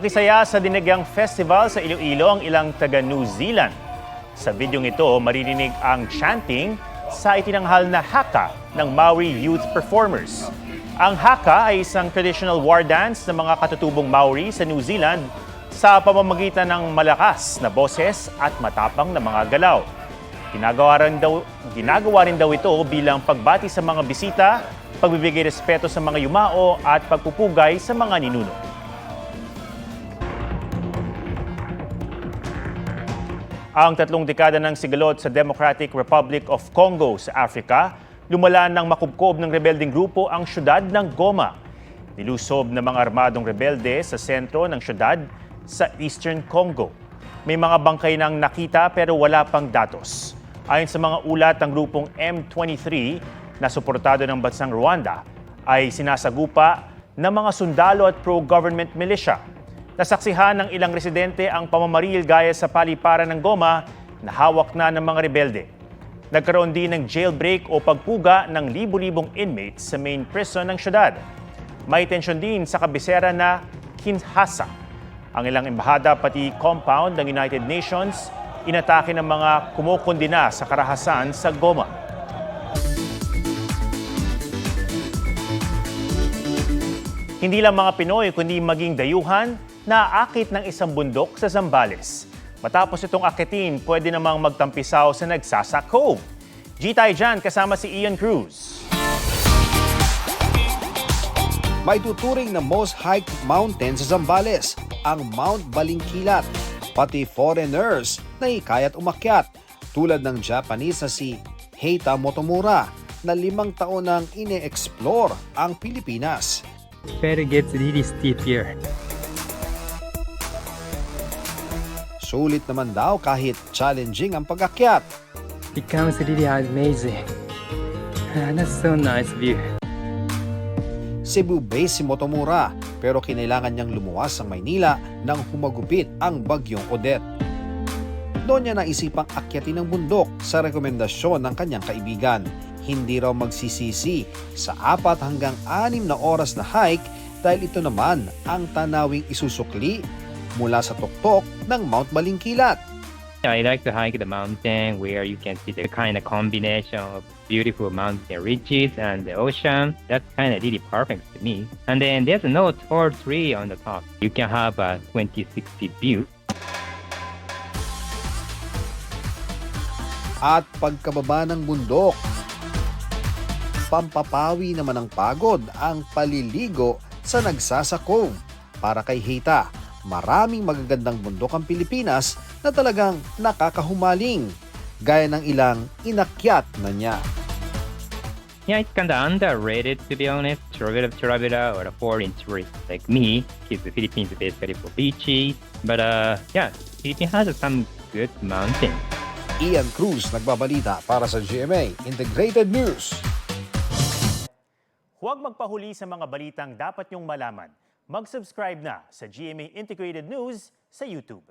Nakisaya sa Dinagyang Festival sa Iloilo ang ilang taga New Zealand. Sa videong ito, maririnig ang chanting sa itinanghal na haka ng Maori youth performers. Ang haka ay isang traditional war dance ng mga katutubong Maori sa New Zealand sa pamamagitan ng malakas na boses at matapang na mga galaw. Ginagawa rin daw ito bilang pagbati sa mga bisita, pagbibigay respeto sa mga yumao at pagpupugay sa mga ninuno. Ang 3 dekada ng sigalot sa Democratic Republic of Congo sa Africa, lumala ng makubkob ng rebeldeng grupo ang syudad ng Goma. Nilusob ng mga armadong rebelde sa sentro ng syudad sa Eastern Congo. May mga bangkay nang nakita pero wala pang datos. Ayon sa mga ulat, ang grupong M23 na suportado ng bansang Rwanda ay sinasagupa ng mga sundalo at pro-government militia. Nasaksihan ng ilang residente ang pamamaril gaya sa paliparan ng Goma na hawak na ng mga rebelde. Nagkaroon din ng jailbreak o pagpuga ng libu-libong inmates sa main prison ng syudad. May tensyon din sa kabisera na Kinshasa. Ang ilang embahada pati compound ng United Nations inatake ng mga kumukondina sa karahasan sa Goma. Hindi lang mga Pinoy kundi maging dayuhan na akit ng isang bundok sa Zambales. Matapos itong akitin, pwede namang magtampisaw sa Nagsasa Cove. G-Tay dyan kasama si Ian Cruz. May tuturing na most hiked mountain sa Zambales, ang Mount Balingkilat. Pati foreigners na hikayat umakyat, tulad ng Japanese na si Heita Motomura na 5 taon nang ine-explore ang Pilipinas. But it gets really steep here. Sulit naman daw kahit challenging ang pag-akyat. Becomes really amazing. That's so nice view. Cebu base si Motomura pero kinailangan niyang lumuwas sa Maynila nang humagupit ang bagyong Odette. Doon niya naisipang akyatin ang bundok sa rekomendasyon ng kanyang kaibigan. Hindi raw magsisisi sa 4 hanggang 6 na oras na hike dahil ito naman ang tanawing isusukli mula sa tuktok ng Mount Balingkilat. I like to hike the mountain where you can see the kind of combination of beautiful mountain ridges and the ocean. That's kind of really perfect to me. And then there's no tall tree on the top. You can have a 2060 view. At pagkababa ng bundok, pampapawi naman ng pagod ang paliligo sa Nagsasa Cove. Para kay Heita, maraming magagandang bundok ang Pilipinas na talagang nakakahumaling, gaya ng ilang inakyat na niya. Yeah, it's kind of underrated to be honest. Traveler or a foreign tourist like me, because the Philippines is basically for beaches. But yeah, Philippines has some good mountains. Ian Cruz nagbabalita para sa GMA Integrated News. Huwag magpahuli sa mga balitang dapat niyong malaman. Mag-subscribe na sa GMA Integrated News sa YouTube.